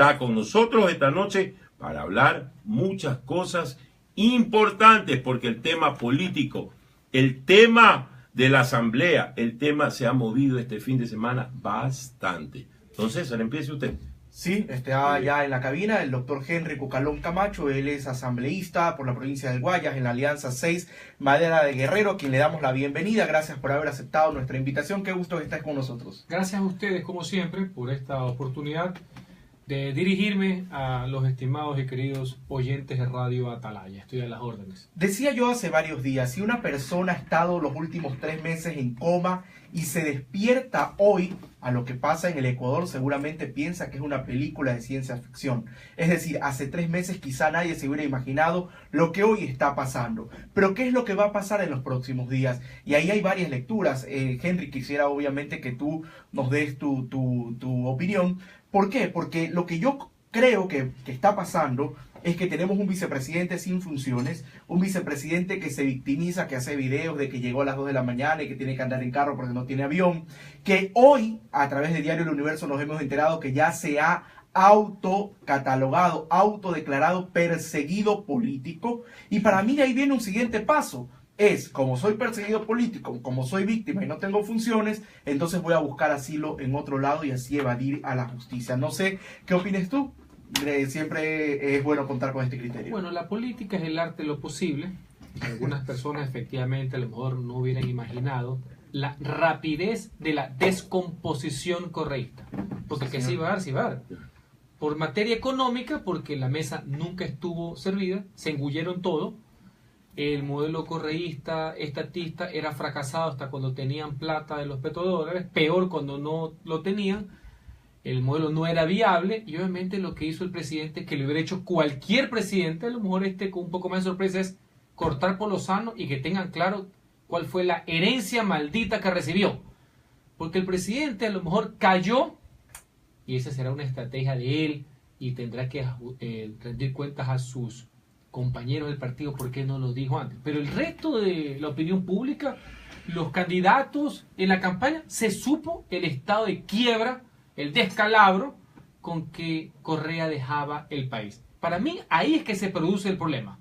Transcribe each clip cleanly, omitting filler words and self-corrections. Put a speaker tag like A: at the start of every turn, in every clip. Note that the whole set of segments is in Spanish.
A: está con nosotros esta noche para hablar muchas cosas importantes, porque el tema político, el tema de la asamblea, el tema se ha movido este fin de semana bastante. Entonces, César, empiece usted.
B: Sí, está ya en la cabina el doctor Henry Cucalón Camacho. Él es asambleísta por la provincia del Guayas en la Alianza 6 Madera de Guerrero, a quien le damos la bienvenida. Gracias por haber aceptado nuestra invitación. Qué gusto que estés con nosotros.
C: Gracias a ustedes, como siempre, por esta oportunidad de dirigirme a los estimados y queridos oyentes de Radio Atalaya. Estoy a las órdenes.
B: Decía yo hace varios días, si una persona ha estado los últimos 3 meses en coma y se despierta hoy a lo que pasa en el Ecuador, seguramente piensa que es una película de ciencia ficción. Es decir, hace 3 meses quizá nadie se hubiera imaginado lo que hoy está pasando. Pero ¿qué es lo que va a pasar en los próximos días? Y ahí hay varias lecturas. Henry, quisiera obviamente que tú nos des tu opinión. ¿Por qué? Porque lo que yo creo que está pasando es que tenemos un vicepresidente sin funciones, un vicepresidente que se victimiza, que hace videos de que llegó a las 2 de la mañana y que tiene que andar en carro porque no tiene avión, que hoy, a través de Diario El Universo, nos hemos enterado que ya se ha autocatalogado, autodeclarado perseguido político. Y para mí ahí viene un siguiente paso. Es, como soy perseguido político, como soy víctima y no tengo funciones, entonces voy a buscar asilo en otro lado y así evadir a la justicia. No sé, ¿qué opinas tú? Siempre es bueno contar con este criterio.
C: Bueno, la política es el arte de lo posible. Algunas personas efectivamente a lo mejor no hubieran imaginado la rapidez de la descomposición correcta. Porque que sí va a dar, sí va a dar. Por materia económica, porque la mesa nunca estuvo servida, se engulleron todo. El modelo correísta, estatista, era fracasado hasta cuando tenían plata de los petrodólares, peor cuando no lo tenían. El modelo no era viable y obviamente lo que hizo el presidente, que lo hubiera hecho cualquier presidente, a lo mejor con un poco más de sorpresa, es cortar por lo sano y que tengan claro cuál fue la herencia maldita que recibió. Porque el presidente a lo mejor cayó, y esa será una estrategia de él, y tendrá que rendir cuentas a sus compañeros del partido porque no lo dijo antes. Pero el resto de la opinión pública, los candidatos en la campaña, se supo el estado de quiebra, el descalabro con que Correa dejaba el país. Para mí, ahí es que se produce el problema.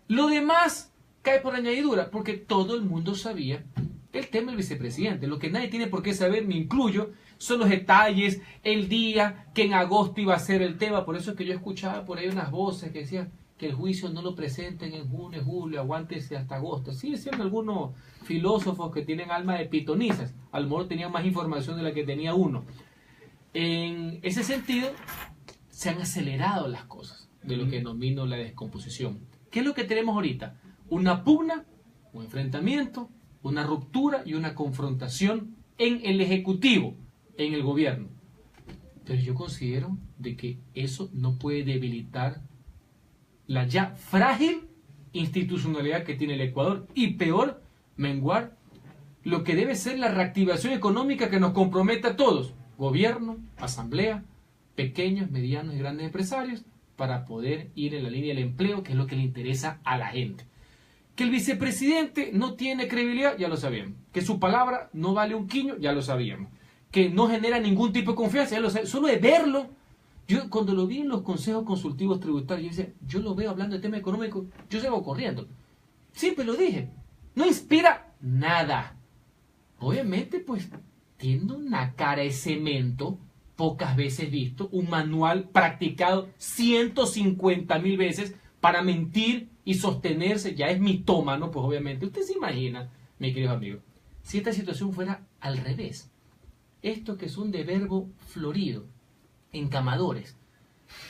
C: Lo demás cae por añadidura, porque todo el mundo sabía el tema del vicepresidente. Lo que nadie tiene por qué saber, me incluyo, son los detalles, el día que en agosto iba a ser el tema. Por eso es que yo escuchaba por ahí unas voces que decían que el juicio no lo presenten en junio, julio, aguántese hasta agosto. Sí, siendo algunos filósofos que tienen alma de pitonizas, a lo mejor tenían más información de la que tenía uno. En ese sentido, se han acelerado las cosas de lo que denomino la descomposición. ¿Qué es lo que tenemos ahorita? Una pugna, un enfrentamiento, una ruptura y una confrontación en el Ejecutivo, en el gobierno. Pero yo considero de que eso no puede debilitar la ya frágil institucionalidad que tiene el Ecuador y peor, menguar lo que debe ser la reactivación económica que nos compromete a todos, gobierno, asamblea, pequeños, medianos y grandes empresarios, para poder ir en la línea del empleo, que es lo que le interesa a la gente. Que el vicepresidente no tiene credibilidad, ya lo sabíamos. Que su palabra no vale un quiño, ya lo sabíamos. Que no genera ningún tipo de confianza, ya lo sabíamos. Solo de verlo, yo cuando lo vi en los consejos consultivos tributarios, yo decía, yo lo veo hablando de tema económico, yo salgo corriendo. Siempre lo dije, no inspira nada. Obviamente, pues, tiene una cara de cemento, pocas veces visto, un manual practicado 150.000 veces para mentir y sostenerse, ya es mitómano, pues obviamente. Usted se imagina, mi querido amigo, si esta situación fuera al revés. Esto que son de verbo florido, encamadores.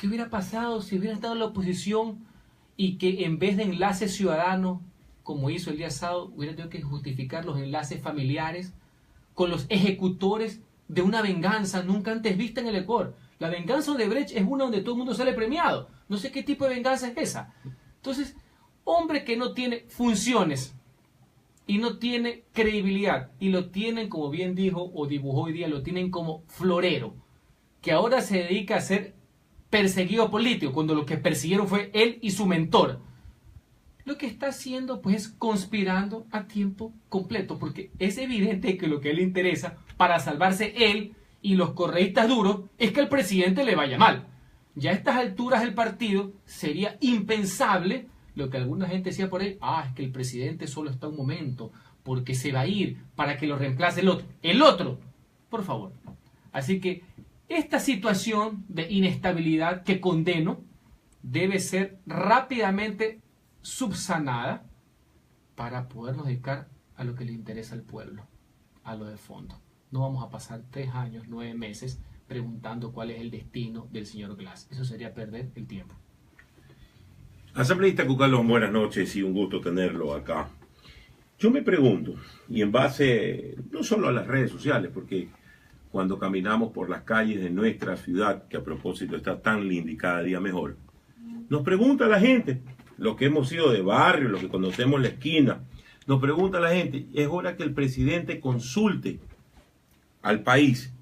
C: ¿Qué hubiera pasado si hubiera estado en la oposición y que en vez de enlaces ciudadanos, como hizo el día sábado, hubiera tenido que justificar los enlaces familiares con los ejecutores de una venganza nunca antes vista en el Ecuador? La venganza de Brecht es una donde todo el mundo sale premiado. No sé qué tipo de venganza es esa. Entonces, hombre que no tiene funciones y no tiene credibilidad, y lo tienen, como bien dijo o dibujó hoy día, lo tienen como florero, que ahora se dedica a ser perseguido político, cuando lo que persiguieron fue él y su mentor. Lo que está haciendo, pues, es conspirando a tiempo completo, porque es evidente que lo que le interesa para salvarse él y los correístas duros es que el presidente le vaya mal. Ya a estas alturas del partido sería impensable lo que alguna gente decía por ahí, es que el presidente solo está un momento, porque se va a ir para que lo reemplace el otro. El otro, por favor. Así que esta situación de inestabilidad que condeno debe ser rápidamente subsanada para podernos dedicar a lo que le interesa al pueblo, a lo de fondo. No vamos a pasar 3 años, 9 meses preguntando cuál es el destino del señor Glass. Eso sería perder el tiempo.
A: Asambleísta Cucalón, buenas noches y un gusto tenerlo acá. Yo me pregunto, y en base no solo a las redes sociales, porque cuando caminamos por las calles de nuestra ciudad, que a propósito está tan linda y cada día mejor, nos pregunta la gente, los que hemos sido de barrio, los que conocemos la esquina, nos pregunta la gente, es hora que el presidente consulte al país.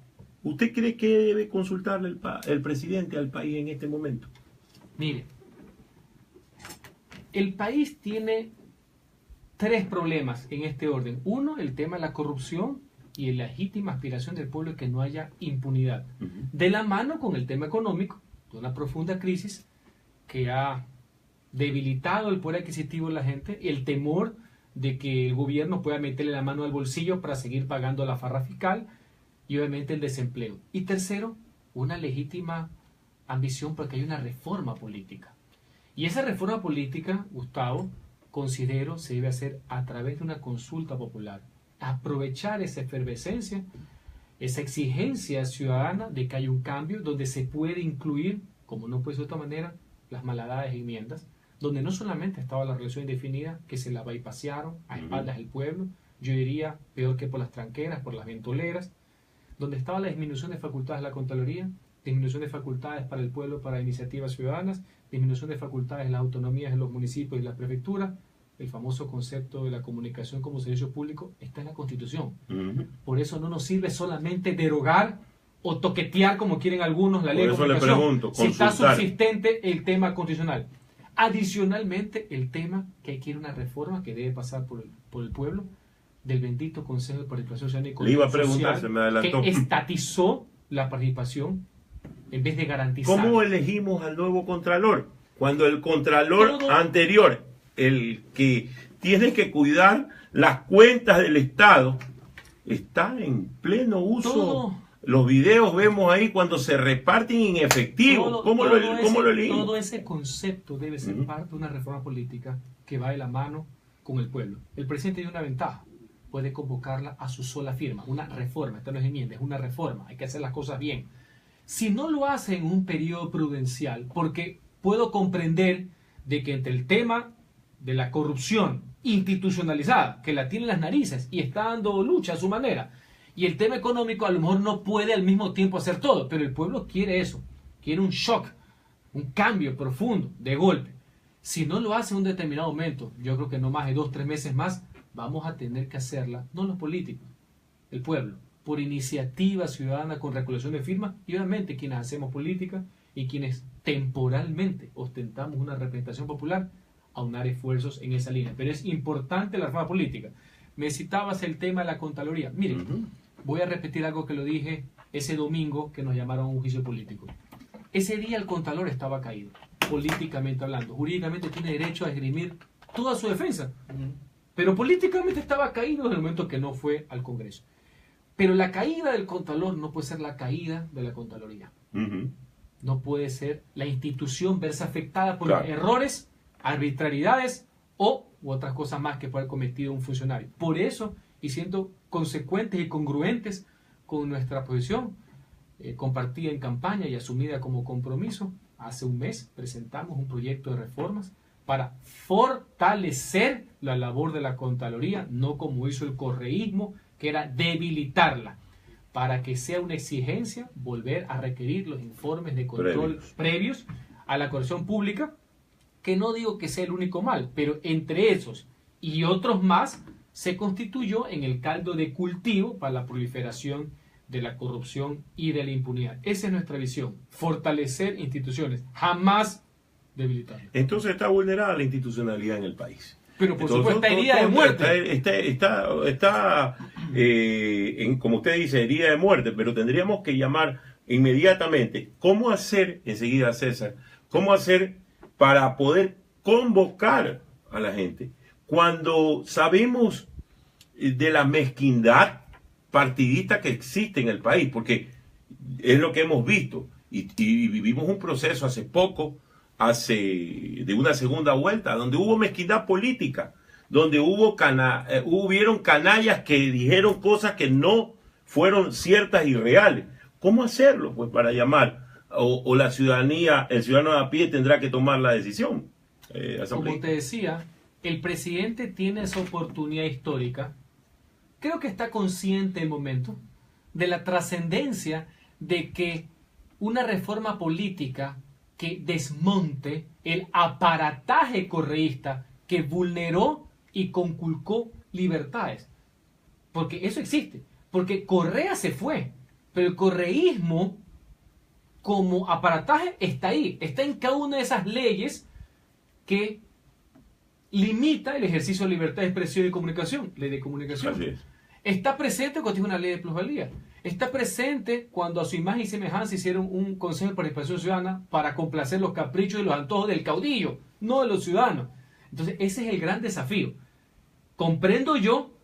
A: ¿Usted cree que debe consultarle el presidente al país en este momento?
C: Mire, el país tiene 3 problemas en este orden. Uno, el tema de la corrupción y la legítima aspiración del pueblo que no haya impunidad. De la mano con el tema económico, de una profunda crisis que ha debilitado el poder adquisitivo de la gente y el temor de que el gobierno pueda meterle la mano al bolsillo para seguir pagando la farra fiscal y obviamente el desempleo. Y tercero, una legítima ambición porque hay una reforma política. Y esa reforma política, Gustavo, considero se debe hacer a través de una consulta popular. Aprovechar esa efervescencia, esa exigencia ciudadana de que haya un cambio donde se puede incluir, como no puede ser de otra manera, las malhadadas enmiendas, donde no solamente estaba la relación indefinida, que se la bypasearon a espaldas del pueblo, yo diría peor que por las tranqueras, por las ventoleras, donde estaba la disminución de facultades de la Contraloría, disminución de facultades para el pueblo, para iniciativas ciudadanas, disminución de facultades en las autonomías de los municipios y las prefecturas, el famoso concepto de la comunicación como servicio público, está en la Constitución. Por eso no nos sirve solamente derogar o toquetear, como quieren algunos, la ley de comunicación.
A: Por eso le pregunto,
C: si está subsistente el tema constitucional. Adicionalmente, el tema que quiere una reforma que debe pasar por el pueblo, del bendito Consejo de Participación Ciudadana y
A: Control Social,
C: que estatizó la participación en vez de garantizar.
A: ¿Cómo elegimos al nuevo Contralor? Cuando el Contralor anterior, el que tiene que cuidar las cuentas del Estado, está en pleno uso. Los videos vemos ahí cuando se reparten en efectivo. ¿Cómo lo elegimos?
C: Todo ese concepto debe ser parte de una reforma política que va de la mano con el pueblo. El presidente tiene una ventaja. Puede convocarla a su sola firma. Una reforma. Esta no es enmienda, es una reforma. Hay que hacer las cosas bien. Si no lo hace en un periodo prudencial, porque puedo comprender de que entre el tema de la corrupción institucionalizada, que la tiene en las narices y está dando lucha a su manera, y el tema económico a lo mejor no puede al mismo tiempo hacer todo, pero el pueblo quiere eso, quiere un shock, un cambio profundo, de golpe. Si no lo hace en un determinado momento, yo creo que no más de 2 o 3 meses más, vamos a tener que hacerla, no los políticos, el pueblo, por iniciativa ciudadana con recolección de firmas, y obviamente quienes hacemos política y quienes temporalmente ostentamos una representación popular, aunar esfuerzos en esa línea. Pero es importante la reforma política. Me citabas el tema de la Contraloría. Miren, voy a repetir algo que lo dije ese domingo que nos llamaron a un juicio político. Ese día el Contralor estaba caído, políticamente hablando. Jurídicamente tiene derecho a esgrimir toda su defensa, pero políticamente estaba caído en el momento que no fue al Congreso. Pero la caída del Contralor no puede ser la caída de la Contraloría. No puede ser la institución verse afectada por errores, arbitrariedades u otras cosas más que puede haber cometido un funcionario. Por eso, y siendo consecuentes y congruentes con nuestra posición, compartida en campaña y asumida como compromiso, hace un mes presentamos un proyecto de reformas para fortalecer la labor de la Contraloría, no como hizo el correísmo, que era debilitarla, para que sea una exigencia volver a requerir los informes de control previos a la corrección pública, que no digo que sea el único mal, pero entre esos y otros más se constituyó en el caldo de cultivo para la proliferación de la corrupción y de la impunidad. Esa es nuestra visión, fortalecer instituciones, jamás debilitarlas.
A: Entonces está vulnerada la institucionalidad en el país.
C: Pero por supuesto está herida de muerte.
A: Está como usted dice, herida de muerte, pero tendríamos que llamar inmediatamente, ¿cómo hacer, enseguida César, cómo hacer para poder convocar a la gente cuando sabemos de la mezquindad partidista que existe en el país? Porque es lo que hemos visto y vivimos un proceso hace poco, de una segunda vuelta, donde hubo mezquindad política, donde hubieron canallas que dijeron cosas que no fueron ciertas y reales. ¿Cómo hacerlo? Pues para llamar, o la ciudadanía, el ciudadano de a pie tendrá que tomar la decisión.
C: Como te decía, el presidente tiene esa oportunidad histórica. Creo que está consciente el momento de la trascendencia de que una reforma política que desmonte el aparataje correísta que vulneró y conculcó libertades. Porque eso existe. Porque Correa se fue, pero el correísmo como aparataje está ahí. Está en cada una de esas leyes que limita el ejercicio de libertad de expresión y comunicación. Ley de comunicación.
A: Así es.
C: Está presente cuando tiene una ley de plusvalía. Está presente cuando a su imagen y semejanza hicieron un consejo de participación ciudadana para complacer los caprichos y los antojos del caudillo, no de los ciudadanos. Entonces, ese es el gran desafío. Comprendo yo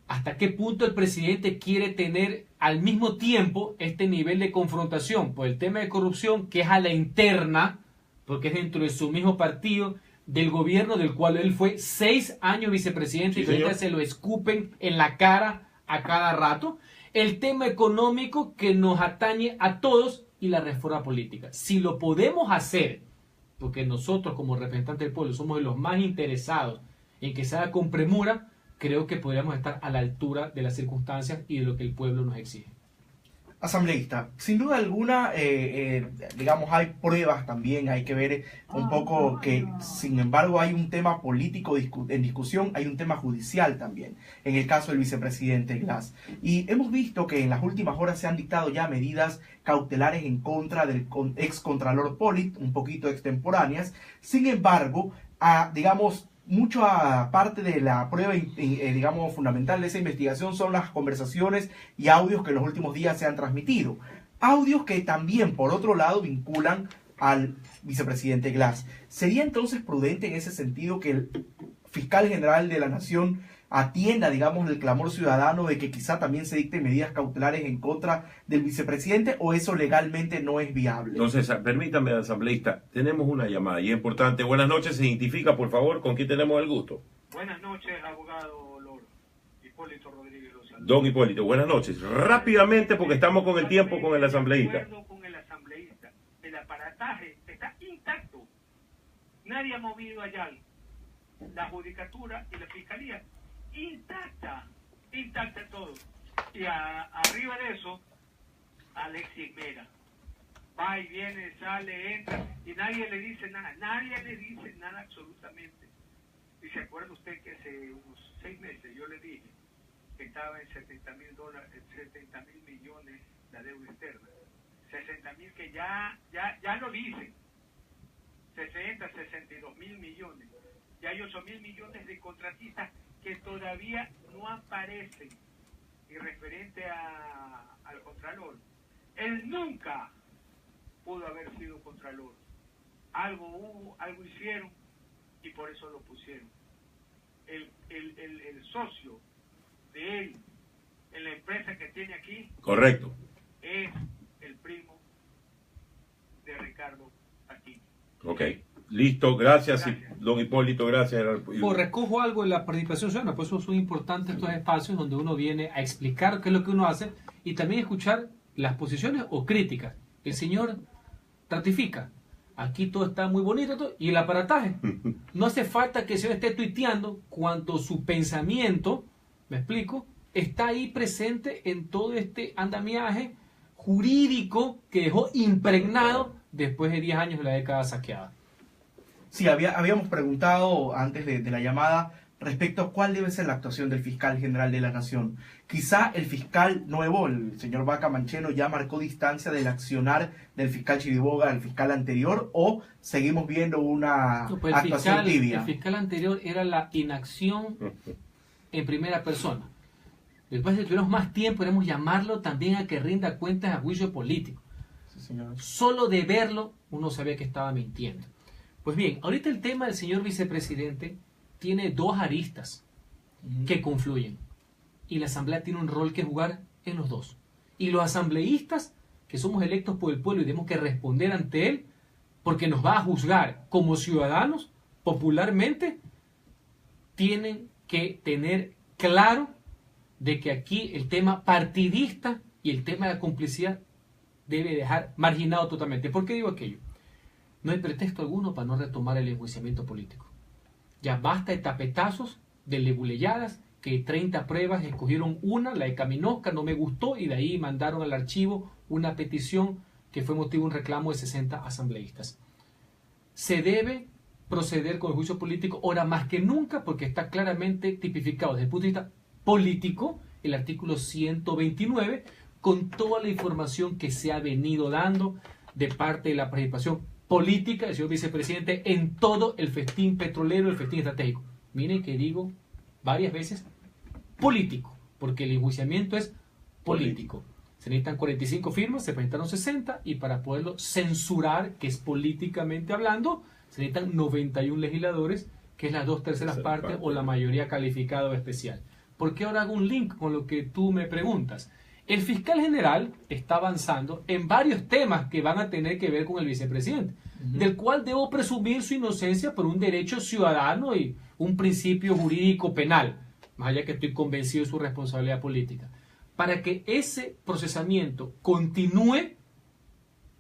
C: hasta qué punto el presidente quiere tener al mismo tiempo este nivel de confrontación por el tema de corrupción, que es a la interna, porque es dentro de su mismo partido, del gobierno del cual él fue 6 años vicepresidente, sí, y que ahorita se lo escupen en la cara a cada rato. El tema económico que nos atañe a todos y la reforma política. Si lo podemos hacer, porque nosotros como representantes del pueblo somos los más interesados en que se haga con premura, creo que podríamos estar a la altura de las circunstancias y de lo que el pueblo nos exige.
B: Asambleísta, sin duda alguna, digamos, hay pruebas también, hay que ver un poco que, sin embargo, hay un tema político en discusión, hay un tema judicial también, en el caso del vicepresidente Glass. Y hemos visto que en las últimas horas se han dictado ya medidas cautelares en contra del excontralor Pollitt, un poquito extemporáneas. Sin embargo, digamos, mucha parte de la prueba, digamos, fundamental de esa investigación son las conversaciones y audios que en los últimos días se han transmitido. Audios que también, por otro lado, vinculan al vicepresidente Glass. ¿Sería entonces prudente en ese sentido que el fiscal general de la Nación atienda, digamos, el clamor ciudadano de que quizá también se dicten medidas cautelares en contra del vicepresidente, o eso legalmente no es viable?
A: Entonces, permítame, asambleísta, tenemos una llamada y es importante. Buenas noches, se identifica, por favor, con quién tenemos el gusto.
D: Buenas noches, abogado Loro. Hipólito Rodríguez Lozano.
A: Don Hipólito, buenas noches. Rápidamente, porque estamos con el tiempo con el asambleísta.
D: De acuerdo con el asambleísta, el aparataje está intacto. Nadie ha movido allá. La judicatura y la fiscalía intacta todo. Y arriba de eso, Alexis Mera va y viene, sale, entra, y nadie le dice nada absolutamente. Y se acuerda usted que hace unos 6 meses yo le dije que estaba en $70,000 millones la deuda externa, 60,000 que ya lo dicen, 62,000 millones, y hay 8,000 millones de contratistas que todavía no aparecen. Y referente al Contralor, él nunca pudo haber sido Contralor. Algo hubo, algo hicieron y por eso lo pusieron. El socio de él en la empresa que tiene aquí,
A: correcto,
D: es el primo de Ricardo Patiño.
A: Ok. Listo, gracias, don Hipólito, gracias.
C: Pues recojo algo de la participación ciudadana, por eso son importantes estos espacios donde uno viene a explicar qué es lo que uno hace y también escuchar las posiciones o críticas. El señor ratifica, aquí todo está muy bonito y el aparataje. No hace falta que el señor esté tuiteando cuando su pensamiento, me explico, está ahí presente en todo este andamiaje jurídico que dejó impregnado después de 10 años de la década saqueada.
B: Sí, habíamos preguntado antes de la llamada respecto a cuál debe ser la actuación del fiscal general de la Nación. Quizá el fiscal nuevo, el señor Vaca Mancheno, ya marcó distancia del accionar del fiscal Chiriboga, el fiscal anterior, o seguimos viendo una actuación tibia.
C: El fiscal anterior era la inacción en primera persona. Después de que tuviéramos más tiempo, queremos llamarlo también a que rinda cuentas a juicio político.
B: señor.
C: Solo de verlo uno sabía que estaba mintiendo. Pues bien, ahorita el tema del señor vicepresidente tiene dos aristas que confluyen. Y la Asamblea tiene un rol que jugar en los dos. Y los asambleístas, que somos electos por el pueblo y tenemos que responder ante él, porque nos va a juzgar como ciudadanos, popularmente, tienen que tener claro de que aquí el tema partidista y el tema de la complicidad debe dejar marginado totalmente. ¿Por qué digo aquello? No hay pretexto alguno para no retomar el enjuiciamiento político. Ya basta de tapetazos, de leguleyadas, que 30 pruebas escogieron una, la de Caminosca, no me gustó, y de ahí mandaron al archivo una petición que fue motivo de un reclamo de 60 asambleístas. Se debe proceder con el juicio político ahora más que nunca, porque está claramente tipificado desde el punto de vista político el artículo 129, con toda la información que se ha venido dando de parte de la participación política del señor vicepresidente en todo el festín petrolero, el festín estratégico. Miren que digo varias veces político, porque el enjuiciamiento es político. Se necesitan 45 firmas, se presentaron 60, y para poderlo censurar, que es políticamente hablando, se necesitan 91 legisladores, que es las 2/3 partes o la mayoría calificada o especial. ¿Por qué ahora hago un link con lo que tú me preguntas? El fiscal general está avanzando en varios temas que van a tener que ver con el vicepresidente, del cual debo presumir su inocencia por un derecho ciudadano y un principio jurídico penal, más allá que estoy convencido de su responsabilidad política. Para que ese procesamiento continúe,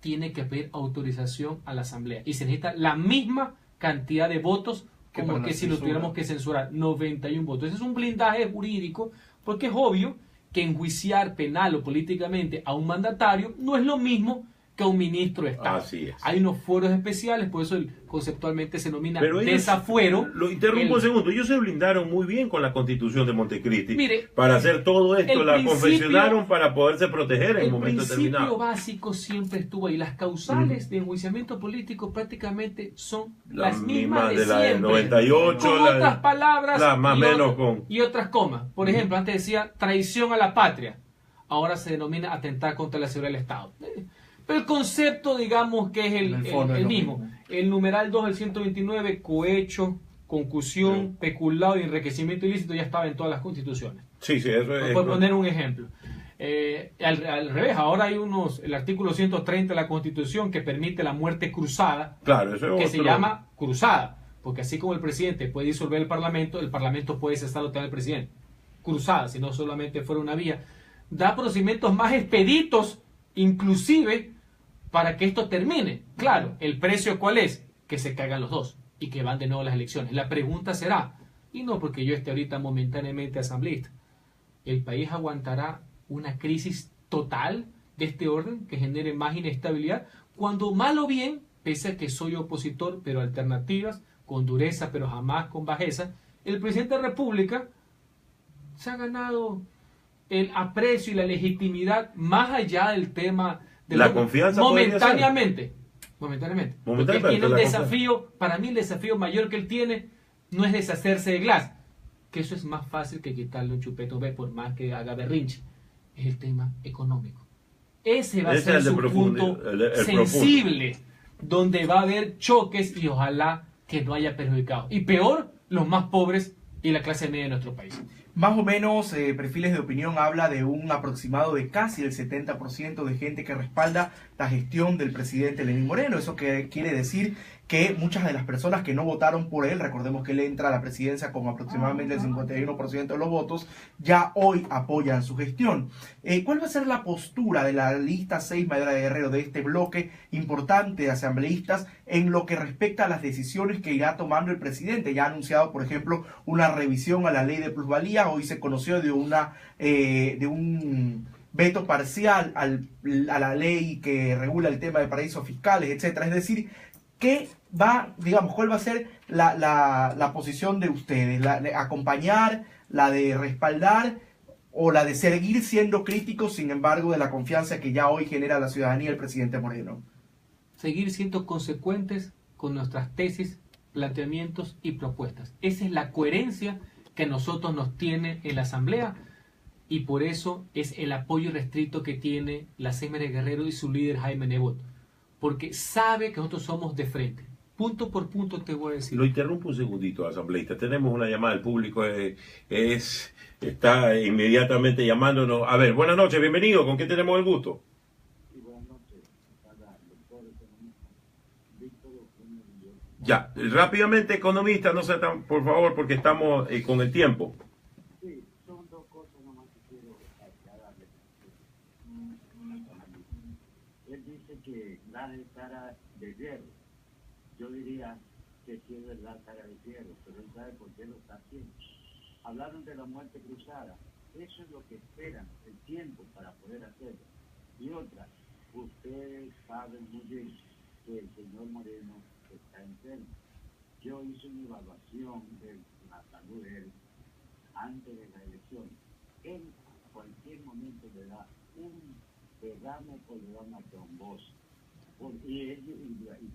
C: tiene que pedir autorización a la Asamblea, y se necesita la misma cantidad de votos como que si lo tuviéramos que censurar, 91 votos. Ese es un blindaje jurídico, porque es obvio que enjuiciar penal o políticamente a un mandatario no es lo mismo que a un ministro de Estado.
A: Así es.
C: Hay unos fueros especiales, por eso conceptualmente se denomina
A: Pero ellos,
C: desafuero.
A: Lo interrumpo un segundo. Ellos se blindaron muy bien con la Constitución de Montecristi.
C: Mire,
A: para hacer todo esto, la confeccionaron para poderse proteger en un momento determinado.
C: El principio básico siempre estuvo ahí. Las causales de enjuiciamiento político prácticamente son las mismas de
A: la del
C: siempre.
A: 98,
C: con otras palabras
A: más menos con
C: y otras comas. Por ejemplo, antes decía traición a la patria. Ahora se denomina atentar contra la seguridad del Estado. Pero el concepto, digamos, que es el mismo. El numeral 2 del 129, cohecho, concusión, peculado y enriquecimiento ilícito, ya estaba en todas las constituciones.
A: Sí, eso es.
C: Por poner un ejemplo. Al revés, ahora hay el artículo 130 de la Constitución que permite la muerte cruzada,
A: claro, eso es
C: que se llama cruzada, porque así como el presidente puede disolver el Parlamento puede cesar o tener al presidente. Cruzada, si no solamente fuera una vía. Da procedimientos más expeditos, inclusive, para que esto termine. Claro, ¿el precio cuál es? Que se caigan los dos y que van de nuevo a las elecciones. La pregunta será, y no porque yo esté ahorita momentáneamente asambleísta, ¿el país aguantará una crisis total de este orden que genere más inestabilidad? Cuando mal o bien, pese a que soy opositor, pero alternativas, con dureza, pero jamás con bajeza, el presidente de la República se ha ganado el aprecio y la legitimidad más allá del tema de
A: la confianza
C: momentáneamente. Porque tiene un desafío, para mí el desafío mayor que él tiene no es deshacerse de Glass, que eso es más fácil que quitarle un chupetón B por más que haga berrinche. Es el tema económico. Ese va a ser su punto sensible, donde va a haber choques y ojalá que no haya perjudicados. Y peor, los más pobres y la clase media de nuestro país.
B: Más o menos, Perfiles de Opinión habla de un aproximado de casi el 70% de gente que respalda la gestión del presidente Lenín Moreno. Eso que quiere decir que muchas de las personas que no votaron por él, recordemos que él entra a la presidencia con aproximadamente el 51% de los votos, ya hoy apoyan su gestión. ¿Cuál va a ser la postura de la lista 6 Madera de Guerrero, de este bloque importante de asambleístas, en lo que respecta a las decisiones que irá tomando el presidente? Ya ha anunciado, por ejemplo, una revisión a la ley de plusvalía. Hoy se conoció de un veto parcial a la ley que regula el tema de paraísos fiscales, etcétera. Es decir, ¿cuál va a ser la posición de ustedes? ¿La de acompañar, la de respaldar o la de seguir siendo críticos, sin embargo, de la confianza que ya hoy genera la ciudadanía el presidente Moreno?
C: Seguir siendo consecuentes con nuestras tesis, planteamientos y propuestas. Esa es la coherencia que nosotros nos tiene en la Asamblea, y por eso es el apoyo restricto que tiene la CMR Guerrero y su líder Jaime Nebot, porque sabe que nosotros somos de frente. Punto por punto te voy a decir.
A: Lo interrumpo un segundito, asambleísta. Tenemos una llamada del público, está inmediatamente llamándonos. A ver, buenas noches, bienvenido. ¿Con qué tenemos el gusto?
E: Sí, buenas noches. Para el doctor economista Víctor Eugenio.
A: Ya, rápidamente, economista, no sea tan, por favor, porque estamos con el tiempo.
E: Sí, son dos cosas nomás que quiero aclararle. Él dice que la de cara de hierro. Yo diría que sí es verdad cara de hierro, pero él sabe por qué lo está haciendo. Hablaron de la muerte cruzada. Eso es lo que esperan, el tiempo para poder hacerlo. Y otra, ustedes saben muy bien que el señor Moreno está enfermo. Yo hice una evaluación de la salud de él antes de la elección. Él a cualquier momento le da un derrame o le da una trombosis. Y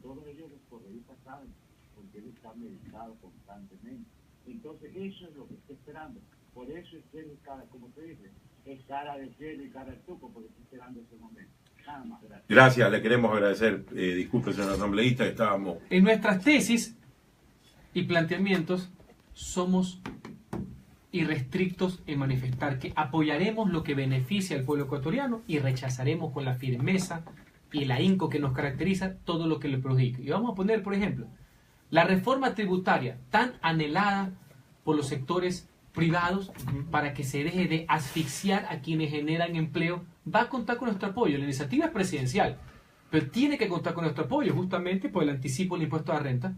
E: todos ellos los correístas saben, porque él está medicado constantemente. Entonces eso es lo que está esperando. Por eso es que él, como te dice, es cara de cielo y cara de tuco, porque está esperando ese momento. Nada más, gracias.
A: Gracias, le queremos agradecer. Disculpe, señor asambleísta, que estábamos...
C: En nuestras tesis y planteamientos somos irrestrictos en manifestar que apoyaremos lo que beneficia al pueblo ecuatoriano y rechazaremos con la firmeza y el ahínco que nos caracteriza todo lo que le perjudique. Y vamos a poner, por ejemplo, la reforma tributaria tan anhelada por los sectores privados para que se deje de asfixiar a quienes generan empleo, va a contar con nuestro apoyo. La iniciativa es presidencial, pero tiene que contar con nuestro apoyo justamente por el anticipo del impuesto a la renta,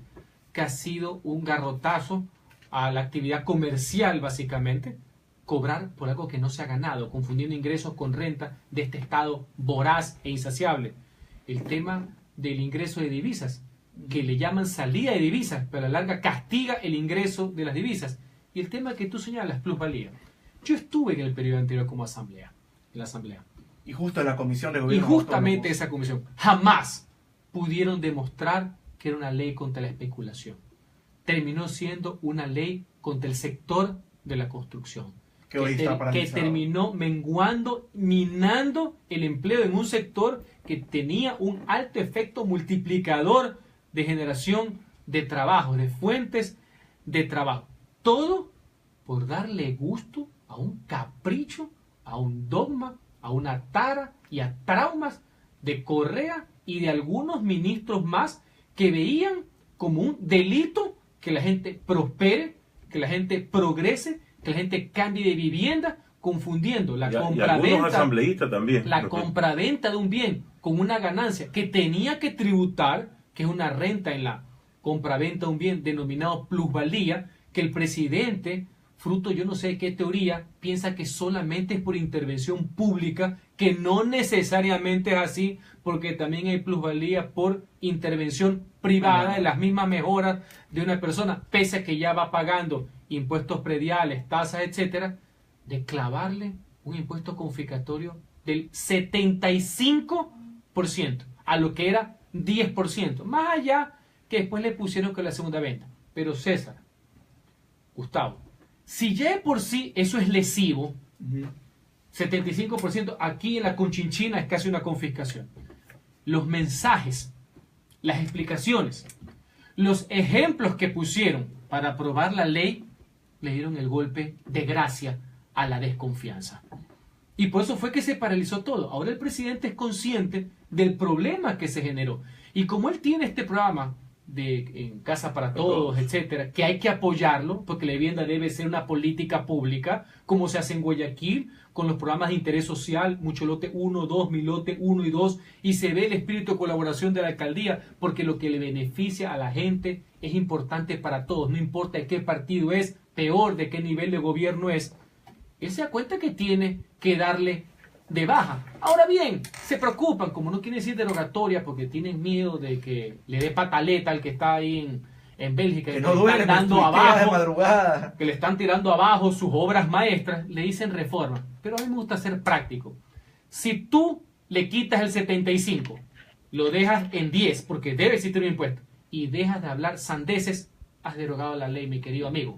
C: que ha sido un garrotazo a la actividad comercial básicamente, cobrar por algo que no se ha ganado, confundiendo ingresos con renta de este Estado voraz e insaciable. El tema del ingreso de divisas, que le llaman salida de divisas, pero a la larga castiga el ingreso de las divisas. Y el tema que tú señalas, plusvalía. Yo estuve en el periodo anterior como asamblea, en la asamblea.
B: Y justo en la comisión de
C: Y
B: gobierno.
C: justamente esa comisión jamás pudieron demostrar que era una ley contra la especulación. Terminó siendo una ley contra el sector de la construcción.
B: Que hoy está
C: que
B: paralizado.
C: terminó menguando, minando el empleo en un sector que tenía un alto efecto multiplicador de generación de trabajo, de fuentes de trabajo. Todo por darle gusto a un capricho, a un dogma, a una tara y a traumas de Correa y de algunos ministros más que veían como un delito que la gente prospere, que la gente progrese, que la gente cambie de vivienda, confundiendo la
A: algunos asambleístas también.
C: La compraventa de un bien con una ganancia que tenía que tributar, que es una renta en la compraventa de un bien denominado plusvalía, que el presidente, fruto yo no sé de qué teoría, piensa que solamente es por intervención pública, que no necesariamente es así, porque también hay plusvalía por intervención privada, de las mismas mejoras de una persona, pese a que ya va pagando impuestos prediales, tasas, etcétera, de clavarle un impuesto confiscatorio del 75% a lo que era 10%, más allá que después le pusieron con la segunda venta. Pero César, Gustavo, si ya de por sí eso es lesivo, 75%, aquí en la Conchinchina es casi una confiscación. Los mensajes, las explicaciones, los ejemplos que pusieron para aprobar la ley le dieron el golpe de gracia a la desconfianza. Y por eso fue que se paralizó todo. Ahora el presidente es consciente del problema que se generó. Y como él tiene este programa en Casa para Todos, etcétera, que hay que apoyarlo, porque la vivienda debe ser una política pública, como se hace en Guayaquil, con los programas de interés social, Mucho Lote 1, 2, Mi Lote 1 y 2, y se ve el espíritu de colaboración de la alcaldía, porque lo que le beneficia a la gente es importante para todos, no importa de qué partido es, peor de qué nivel de gobierno es. Él se da cuenta que tiene que darle de baja. Ahora bien, se preocupan, como no quieren decir derogatoria, porque tienen miedo de que le dé pataleta al que está ahí en Bélgica,
B: que no duele, dando abajo, de madrugada,
C: que le están tirando abajo sus obras maestras, le dicen reforma. Pero a mí me gusta ser práctico. Si tú le quitas el 75, lo dejas en 10, porque debe existir un impuesto, y dejas de hablar sandeces, has derogado la ley, mi querido amigo.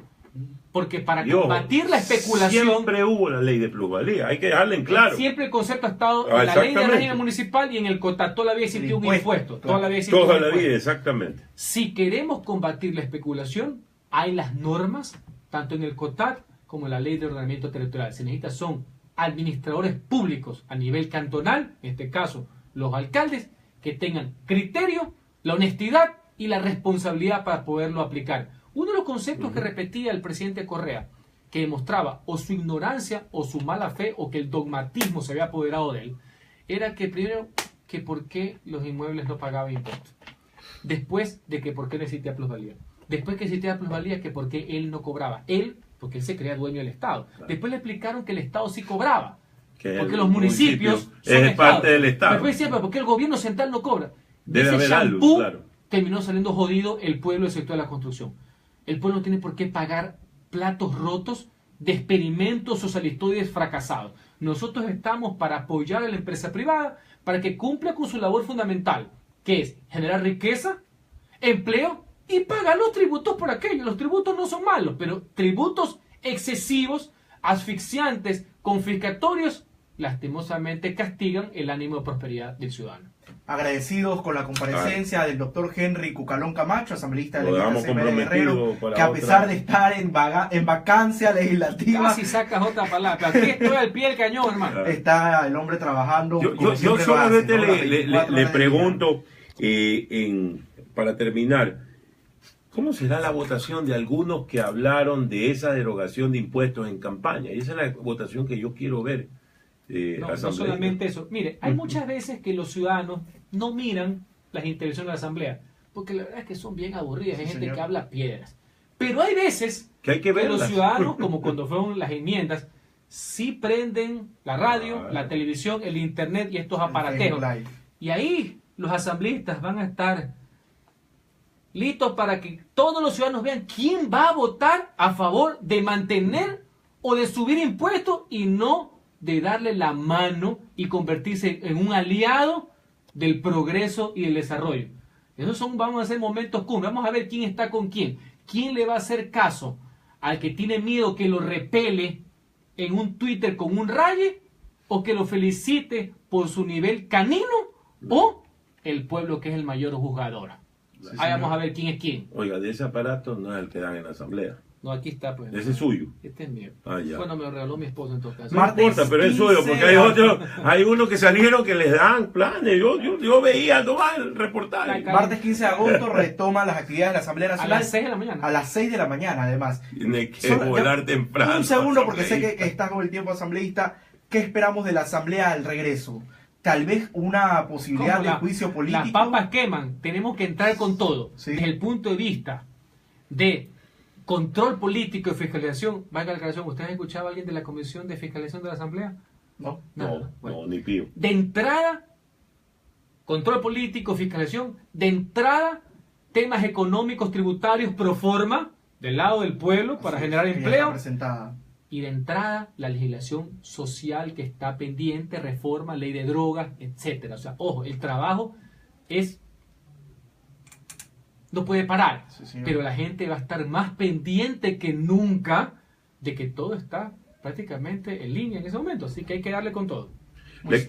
C: Porque para
A: Y ojo,
C: combatir la especulación,
A: siempre hubo la ley de plusvalía, hay que dejarle en claro.
C: siempre el concepto ha estado en la ley de
A: Exactamente.
C: régimen municipal y en el COTAC. Toda la vida existió un
B: impuesto,
C: impuesto.
B: claro.
C: Toda la vida existió
A: Toda
C: un
A: la
C: impuesto.
A: vida, exactamente.
C: Si queremos combatir la especulación, hay las normas, tanto en el COTAC como en la ley de ordenamiento territorial. Se necesita son administradores públicos a nivel cantonal, en este caso los alcaldes, que tengan criterio, la honestidad y la responsabilidad para poderlo aplicar. Uno de los conceptos que repetía el presidente Correa, que demostraba o su ignorancia o su mala fe o que el dogmatismo se había apoderado de él, era que primero, que por qué los inmuebles no pagaban impuestos. Después de que por qué no existía plusvalía. Después que existía plusvalía, que por qué él no cobraba. Él, porque él se creía dueño del Estado. Después le explicaron que el Estado sí cobraba.
A: Que
C: Porque
A: el
C: los municipios
A: municipio es
C: son
A: parte del Estado.
C: Después decía, pero ¿por qué el gobierno central no cobra? De
A: Debe
C: ese
A: haber algo,
C: champú
A: claro.
C: terminó saliendo jodido el pueblo del sector de la construcción. El pueblo no tiene por qué pagar platos rotos de experimentos socialistoides fracasados. Nosotros estamos para apoyar a la empresa privada para que cumpla con su labor fundamental, que es generar riqueza, empleo y pagar los tributos por aquello. Los tributos no son malos, pero tributos excesivos, asfixiantes, confiscatorios, lastimosamente castigan el ánimo de prosperidad del ciudadano.
B: Agradecidos con la comparecencia del doctor Henry Cucalón Camacho, asambleísta de
A: Lo
B: la
A: dejamos
B: CMD Guerrero,
A: comprometido para
B: que a
A: otra.
B: pesar de estar en vacancia legislativa,
C: Casi sacas otra palabra. Aquí estoy al pie del cañón, hermano.
B: está el hombre trabajando.
A: Yo
B: como siempre lo hace,
A: solamente
B: ¿no? Las 24
A: le
B: horas del día.
A: pregunto, para terminar, ¿cómo será la votación de algunos que hablaron de esa derogación de impuestos en campaña? Y esa es la votación que yo quiero ver.
C: No, no solamente eso. Mire, hay muchas veces que los ciudadanos no miran las intervenciones de la Asamblea, porque la verdad es que son bien aburridas. Hay
B: Sí,
C: gente
B: señor.
C: que habla piedras. Pero hay veces
A: Que hay que
C: que los
A: verlas.
C: ciudadanos, como cuando fueron las enmiendas, sí prenden la radio,
A: Claro.
C: la televisión, el internet y estos
B: El
C: aparateros.
B: Facebook Live.
C: Y ahí los asambleístas van a estar listos para que todos los ciudadanos vean quién va a votar a favor de mantener o de subir impuestos y no de darle la mano y convertirse en un aliado del progreso y del desarrollo. Esos vamos a ser momentos cumbre. Vamos a ver quién está con quién. ¿Quién le va a hacer caso al que tiene miedo que lo repele en un Twitter con un raye o que lo felicite por su nivel canino o el pueblo que es el mayor juzgador? Ahí vamos a ver quién es quién.
A: Oiga, de ese aparato no es el que dan en la asamblea.
C: No, aquí está, pues.
A: Ese es suyo.
C: Este es mío.
A: Ah, ya.
C: Bueno, me lo regaló mi esposo en todo caso.
A: No
B: Martes
A: importa, pero es
B: 15
A: suyo, porque hay otros, hay unos que salieron que les dan planes. Yo veía nomás el reportaje.
B: Martes 15 de agosto retoma las actividades de la Asamblea
C: A
B: Nacional
C: las 6 de la mañana.
B: a las 6 de la mañana, además.
A: Tiene que
B: Solo-
A: volar
B: ya-
A: temprano.
B: Un segundo, porque sé que
A: asambleísta.
B: estás con el tiempo asambleísta. ¿Qué esperamos de la Asamblea al regreso? Tal vez una posibilidad
C: Como
B: de juicio político.
C: Las papas queman. Tenemos que entrar con todo.
B: Sí.
C: Desde el punto de vista de control político y fiscalización. Valga la aclaración, ¿ustedes han escuchado a alguien de la Comisión de Fiscalización de la Asamblea?
B: ¿No?
C: Nada.
A: No,
C: Bueno.
A: no, ni pío.
C: De entrada, control político, fiscalización. De entrada, temas económicos, tributarios, pro forma, del lado del pueblo, para
B: Así
C: generar
B: es, que ya
C: empleo.
B: está presentada.
C: Y de entrada, la legislación social que está pendiente, reforma, ley de drogas, etcétera. O sea, ojo, el trabajo no puede parar,
B: Sí, señor.
C: pero la gente va a estar más pendiente que nunca de que todo está prácticamente en línea en ese momento. Así que hay que darle con todo.
A: Le,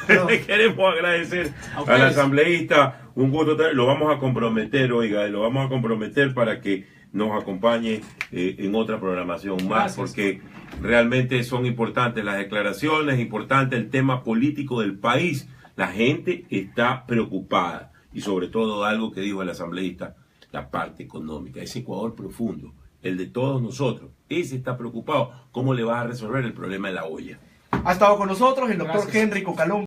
B: Perdón.
A: le queremos agradecer
C: A
A: al
C: ustedes.
A: asambleísta, un gusto, lo vamos a comprometer, oiga, lo vamos a comprometer para que nos acompañe en otra programación más,
C: Gracias.
A: porque realmente son importantes las declaraciones, importante el tema político del país. La gente está preocupada y sobre todo algo que dijo el asambleísta, la parte económica, ese Ecuador profundo, el de todos nosotros, ese está preocupado. ¿Cómo le vas a resolver el problema de la olla?
B: Ha estado con nosotros el doctor
C: Gracias.
B: Henry Cucalón.